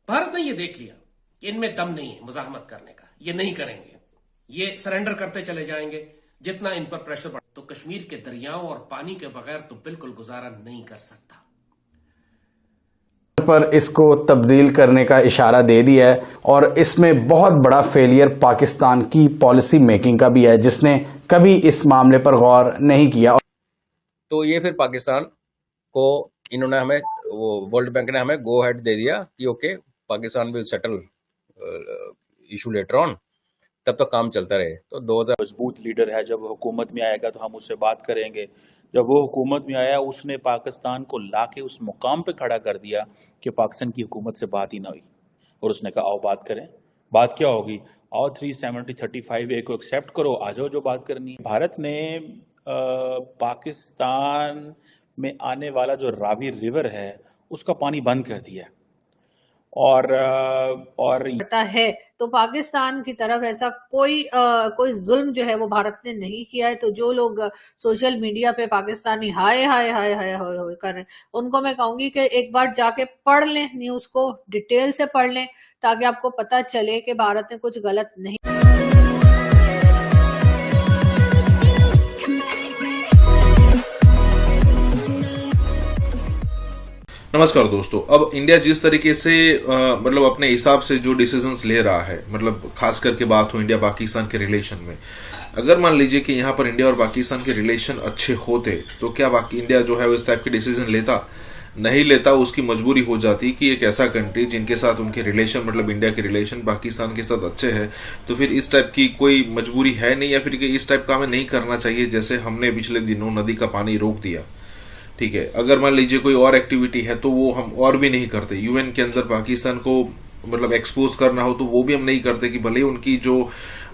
भारत ने ये देख लिया कि इनमें दम नहीं है मुजाहमत करने का, ये नहीं करेंगे, ये सरेंडर करते चले जाएंगे। जितना इन पर प्रेशर बढ़, तो कश्मीर के दरियाओं और पानी के बगैर तो बिल्कुल गुजारा नहीं कर सकता। पर इसको तब्दील करने का इशारा दे दिया है और इसमें बहुत बड़ा फेलियर पाकिस्तान की पॉलिसी मेकिंग का भी है, जिसने कभी इस मामले पर गौर नहीं किया। तो ये फिर पाकिस्तान को इन्होंने हमें वर्ल्ड बैंक ने हमें गो हेड दे दिया कि okay Pakistan will settle issue later on, तब तक काम चलता रहे। तो 2000 मजबूत लीडर है, जब हुकूमत में आएगा तो हम उससे बात करेंगे। जब वो हुकूमत में आया उसने पाकिस्तान को लाके उस मुकाम पे खड़ा कर दिया कि पाकिस्तान की हुकूमत से बात ही ना हुई, और उसने कहा आओ बात करें। बात क्या होगी? आओ 370-35A को एक्सेप्ट करो, आ जाओ जो बात करनी है। भारत ने पाकिस्तान में आने वाला जो रावी रिवर है उसका पानी बंद कर दिया और पता है। तो पाकिस्तान की तरफ ऐसा कोई जुल्म जो है वो भारत ने नहीं किया है। तो जो लोग सोशल मीडिया पे पाकिस्तानी हाय हाय हाय हाय हाय कर रहे हैं, उनको मैं कहूंगी कि एक बार जाके पढ़ लें, न्यूज को डिटेल से पढ़ लें, ताकि आपको पता चले कि भारत ने कुछ गलत नहीं। नमस्कार दोस्तों। अब इंडिया जिस तरीके से मतलब अपने हिसाब से जो डिसीजंस ले रहा है, मतलब खास करके बात हो इंडिया पाकिस्तान के रिलेशन में, अगर मान लीजिए कि यहाँ पर इंडिया और पाकिस्तान के रिलेशन अच्छे होते तो क्या बाकी इंडिया जो है वो इस टाइप के डिसीजन लेता? नहीं लेता। उसकी मजबूरी हो जाती कि एक ऐसा कंट्री जिनके साथ उनके रिलेशन, मतलब इंडिया के रिलेशन पाकिस्तान के साथ अच्छे हैं, तो फिर इस टाइप की कोई मजबूरी है नहीं, या फिर इस टाइप का हमें नहीं करना चाहिए। जैसे हमने पिछले दिनों नदी का पानी रोक दिया, ठीक है। अगर मान लीजिए कोई और एक्टिविटी है तो वो हम और भी नहीं करते। यूएन के अंदर पाकिस्तान को मतलब एक्सपोज करना हो तो वो भी हम नहीं करते, कि भले उनकी जो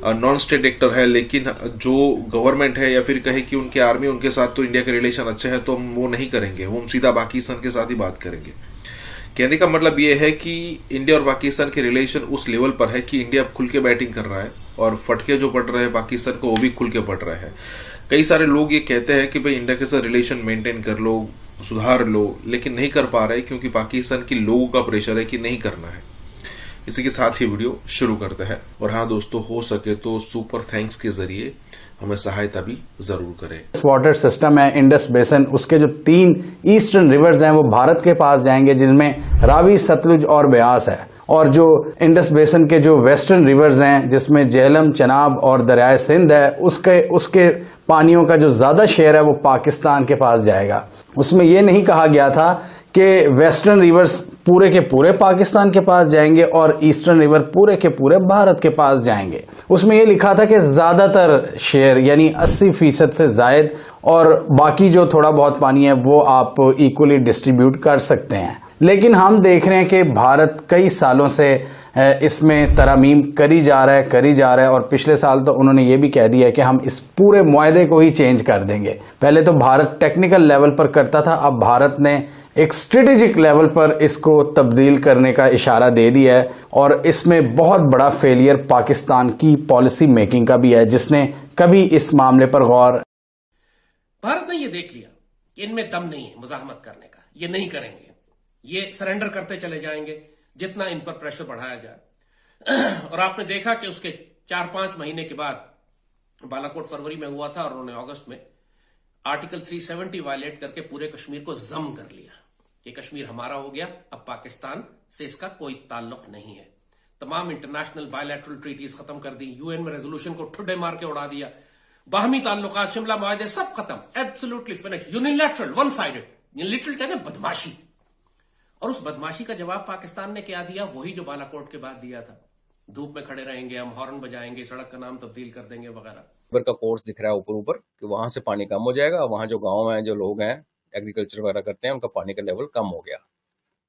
नॉन स्टेट एक्टर है, लेकिन जो गवर्नमेंट है या फिर कहे कि उनके आर्मी, उनके साथ तो इंडिया के रिलेशन अच्छे हैं, तो हम वो नहीं करेंगे, वो हम सीधा पाकिस्तान के साथ ही बात करेंगे। कहने का मतलब ये है कि इंडिया और पाकिस्तान के रिलेशन उस लेवल पर है कि इंडिया खुल के बैटिंग कर रहा है और फटके जो पड़ रहे हैं पाकिस्तान को वो भी खुल के पड़ रहे हैं। कई सारे लोग ये कहते हैं कि भाई इंडिया के साथ रिलेशन मेंटेन कर लो, सुधार लो, लेकिन नहीं कर पा रहे क्योंकि पाकिस्तान की लोगों का प्रेशर है कि नहीं करना है। इसी के साथ ही वीडियो शुरू करते हैं। और हाँ दोस्तों, हो सके तो सुपर थैंक्स के जरिए हमें सहायता भी जरूर करें। वाटर सिस्टम है इंडस बेसिन, उसके जो 3 ईस्टर्न रिवर्स हैं वो भारत के पास जाएंगे, जिनमें रावी, सतलुज और ब्यास है। और जो इंडस बेसिन के जो वेस्टर्न रिवर्स हैं, जिसमें झेलम, चनाब और दरियाए सिंध है, उसके पानियों का जो ज्यादा शेयर है वो पाकिस्तान के पास जाएगा। उसमें यह नहीं कहा गया था कि वेस्टर्न रिवर्स पूरे के पूरे पाकिस्तान के पास जाएंगे और ईस्टर्न रिवर पूरे के पूरे भारत के पास जाएंगे। उसमें यह लिखा था कि ज्यादातर शेयर यानी 80% से जायद, और बाकी जो थोड़ा बहुत पानी है वो आप इक्वली डिस्ट्रीब्यूट कर सकते हैं। लेकिन हम देख रहे हैं कि भारत कई सालों से इसमें तरमीम करी जा रहा है और पिछले साल तो उन्होंने ये भी कह दिया है कि हम इस पूरे मुआहदे को ही चेंज कर देंगे। पहले तो भारत टेक्निकल लेवल पर करता था, अब भारत ने एक स्ट्रेटेजिक लेवल पर इसको तब्दील करने का इशारा दे दिया है और इसमें बहुत बड़ा फेलियर पाकिस्तान की पॉलिसी मेकिंग का भी है, जिसने कभी इस मामले पर गौर। भारत ने ये देख लिया कि इनमें दम नहीं है मुजाहमत करने का, ये नहीं करेंगे, ये सरेंडर करते चले जाएंगे जितना इन पर प्रेशर बढ़ाया जाए। और आपने देखा कि उसके 4-5 महीने के बाद, बालाकोट फरवरी में हुआ था और उन्होंने अगस्त में आर्टिकल 370 वायलेट करके पूरे कश्मीर को जम कर लिया कि कश्मीर हमारा हो गया, अब पाकिस्तान से इसका कोई ताल्लुक नहीं है। तमाम इंटरनेशनल बायलैटरल ट्रीटीज खत्म कर दी, यूएन में रेजोल्यूशन को ठुड्डे मार के उड़ा दिया, बाहमी ताल्लुकात, शिमला मुआहदे सब खत्म, absolutely finish, unilateral, one sided, literal कहते हैं बदमाशी। और उस बदमाशी का जवाब पाकिस्तान ने क्या दिया? वही जो बालाकोट के बाद दिया था, धूप में खड़े रहेंगे, हम हॉर्न बजाएंगे, सड़क का नाम तब्दील कर देंगे वगैरह। का कोर्स दिख रहा है ऊपर कि वहां से पानी कम हो जाएगा, वहां जो गांव हैं, जो लोग हैं एग्रीकल्चर वगैरह करते हैं, उनका पानी का लेवल कम हो गया।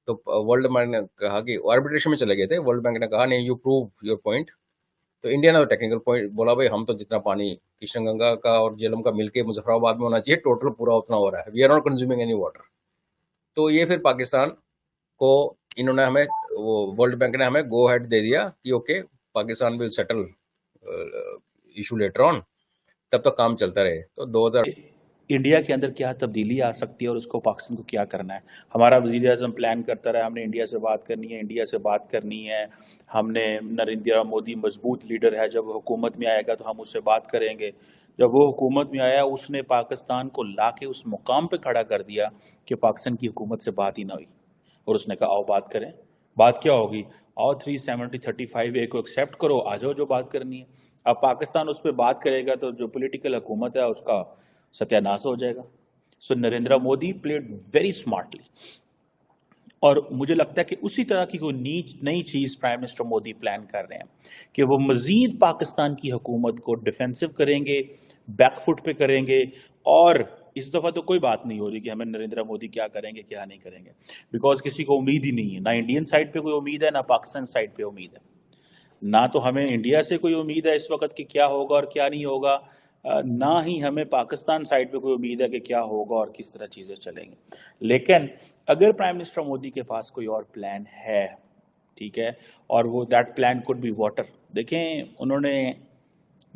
तो वर्ल्ड बैंक ने कहा कि आर्बिट्रेशन में चले गए थे, वर्ल्ड बैंक ने कहा नहीं, यू प्रूव योर पॉइंट। तो इंडिया ने टेक्निकल पॉइंट बोला, भाई हम तो जितना पानी किशनगंगा का और झेलम का मिलके मुजफ्फराबाद में होना चाहिए, टोटल पूरा उतना हो रहा है, we are not consuming any water. तो ये फिर पाकिस्तान को इन्होंने हमें वर्ल्ड बैंक ने हमें गो हेड दे दिया कि okay Pakistan will settle issue later on, तब तक काम चलता रहे। तो 2000 इंडिया के अंदर क्या तब्दीली आ सकती है और उसको पाकिस्तान को क्या करना है। हमारा वज़ीर आज़म प्लान करता रहा, हमने इंडिया से बात करनी है, इंडिया से बात करनी है, हमने नरेंद्र मोदी मजबूत लीडर है, जब हुकूमत में आएगा तो हम उससे बात करेंगे। जब वो हुकूमत में आया उसने पाकिस्तान को लाके उस मुकाम पे खड़ा कर दिया कि पाकिस्तान की हुकूमत से बात ही ना हुई, और उसने कहा आओ बात करें। बात क्या होगी, आओ 370-35A को एक्सेप्ट करो, आ जाओ जो बात करनी है। अब पाकिस्तान उस पर बात करेगा तो जो पॉलिटिकल हुकूमत है उसका सत्यानाश हो जाएगा। So Narendra Modi played very smartly, और मुझे लगता है कि उसी तरह की कोई नई चीज प्राइम मिनिस्टर मोदी प्लान कर रहे हैं कि वो मजीद पाकिस्तान की हुकूमत को डिफेंसिव करेंगे, बैकफुट पे करेंगे। और इस दफा तो कोई बात नहीं हो रही कि हमें नरेंद्र मोदी क्या करेंगे क्या नहीं करेंगे, बिकॉज किसी को उम्मीद ही नहीं है, ना इंडियन साइड पे कोई उम्मीद है ना पाकिस्तान साइड पे उम्मीद है। ना तो हमें इंडिया से कोई उम्मीद है इस वक्त कि क्या होगा और क्या नहीं होगा, ना ही हमें पाकिस्तान साइड पे कोई उम्मीद है कि क्या होगा और किस तरह चीजें चलेंगी। लेकिन अगर प्राइम मिनिस्टर मोदी के पास कोई और प्लान है, ठीक है, और वो that plan could be water. देखें उन्होंने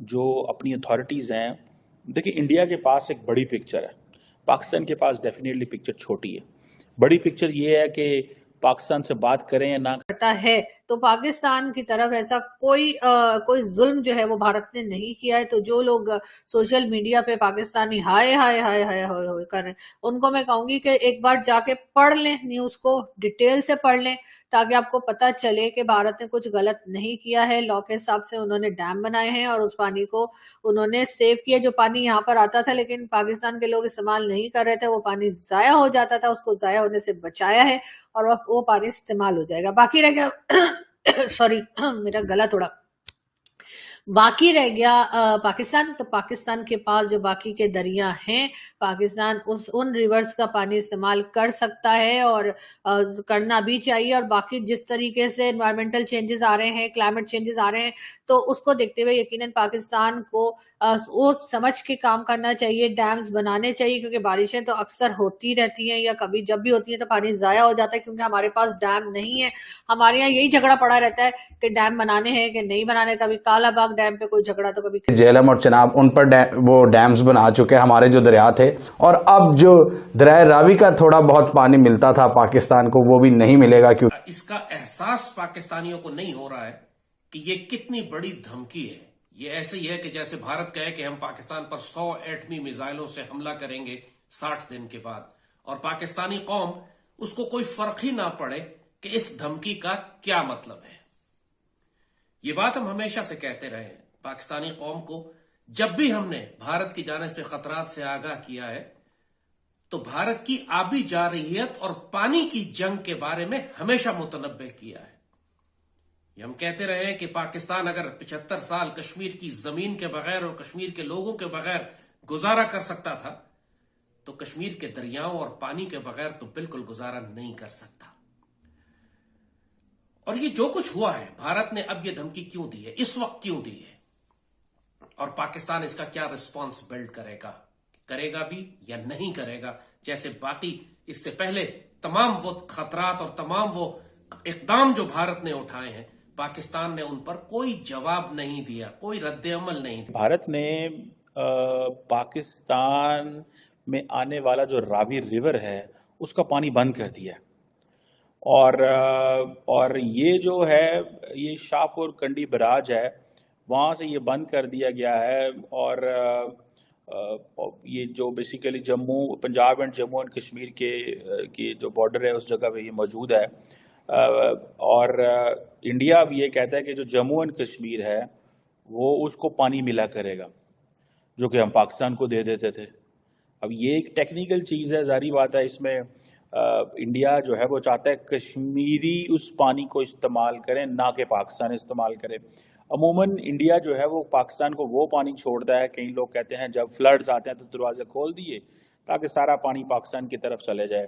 जो अपनी अथॉरिटीज हैं, देखिए इंडिया के पास एक बड़ी पिक्चर है, पाकिस्तान के पास डेफिनेटली पिक्चर छोटी है। बड़ी पिक्चर ये है कि पाकिस्तान से बात करें या ना करता है तो पाकिस्तान की तरफ ऐसा कोई जुल्म जो है वो भारत ने नहीं किया है। तो जो लोग सोशल मीडिया पे पाकिस्तानी हाय हाय हाय हाय हाय हाय कर रहे हैं, उनको मैं कहूंगी कि एक बार जाके पढ़ लें, न्यूज को डिटेल से पढ़ लें, ताकि आपको पता चले कि भारत ने कुछ गलत नहीं किया है। लॉ के हिसाब से उन्होंने डैम बनाए हैं और उस पानी को उन्होंने सेव किया। जो पानी यहाँ पर आता था लेकिन पाकिस्तान के लोग इस्तेमाल नहीं कर रहे थे, वो पानी जाया हो जाता था, उसको जाया होने से बचाया है और वो पानी इस्तेमाल हो जाएगा। बाकी रह गया सॉरी मेरा गला थोड़ा, बाकी रह गया पाकिस्तान। तो पाकिस्तान के पास जो बाकी के दरिया हैं, पाकिस्तान उन रिवर्स का पानी इस्तेमाल कर सकता है और करना भी चाहिए। और बाकी जिस तरीके से एनवायरमेंटल चेंजेस आ रहे हैं, क्लाइमेट चेंजेस आ रहे हैं, तो उसको देखते हुए यकीनन पाकिस्तान को वो समझ के काम करना चाहिए, डैम्स बनाने चाहिए, क्योंकि बारिशें तो अक्सर होती रहती हैं या कभी जब भी होती हैं तो पानी जाया हो जाता है, क्योंकि हमारे पास डैम नहीं है। हमारे यहाँ यही झगड़ा पड़ा रहता है कि डैम बनाने हैं कि नहीं बनाने। कभी कालाबाग डैम पे कोई झगड़ा तो कभी झेलम और चिनाब, उन पर वो डैम्स बना चुके हैं हमारे जो दरिया थे। और अब जो दरिया रावी का थोड़ा बहुत पानी मिलता था पाकिस्तान को, वो भी नहीं मिलेगा। क्योंकि इसका एहसास पाकिस्तानियों को नहीं हो रहा है कि ये कितनी बड़ी धमकी है। ये ऐसे ही है कि जैसे भारत कहे कि हम पाकिस्तान पर 100 एटमी मिसाइलों से हमला करेंगे 60 दिन के बाद, और पाकिस्तानी कौम उसको कोई फर्क ही ना पड़े कि इस धमकी का क्या मतलब है। ये बात हम हमेशा से कहते रहे हैं, पाकिस्तानी कौम को जब भी हमने भारत की जानिब से खतरात से आगाह किया है तो भारत की आबी जारहियत और पानी की जंग के बारे में हमेशा मुतनब्बे किया है। ये हम कहते रहे हैं कि पाकिस्तान अगर 75 साल कश्मीर की जमीन के बगैर और कश्मीर के लोगों के बगैर गुजारा कर सकता था, तो कश्मीर के दरियाओं और पानी के बगैर तो बिल्कुल गुजारा नहीं कर सकता। और ये जो कुछ हुआ है, भारत ने अब ये धमकी क्यों दी है, इस वक्त क्यों दी है, और पाकिस्तान इसका क्या रिस्पॉन्स बिल्ड करेगा भी या नहीं करेगा। जैसे बाकी इससे पहले तमाम वो खतरात और तमाम वो इकदाम जो भारत ने उठाए हैं, पाकिस्तान ने उन पर कोई जवाब नहीं दिया, कोई रद्द-ए-अमल नहीं दिया। भारत ने पाकिस्तान में आने वाला जो रावी रिवर है उसका पानी बंद कर दिया, और ये जो है ये शाहपुर कंडी बराज है, वहाँ से ये बंद कर दिया गया है। और ये जो basically Jammu, Punjab and Jammu and Kashmir के जो बॉर्डर है उस जगह पे ये मौजूद है। और इंडिया अब ये कहता है कि जो जम्मू एंड कश्मीर है वो उसको पानी मिला करेगा, जो कि हम पाकिस्तान को दे देते थे। अब ये एक टेक्निकल चीज़ है, जारी बात है, इसमें इंडिया जो है वो चाहता है कश्मीरी उस पानी को इस्तेमाल करें, ना कि पाकिस्तान इस्तेमाल करे। अमूमन इंडिया जो है वो पाकिस्तान को वो पानी छोड़ता है, कई लोग कहते हैं जब फ्लड्स आते हैं तो दरवाजे खोल दिए ताकि सारा पानी पाकिस्तान की तरफ चले जाए।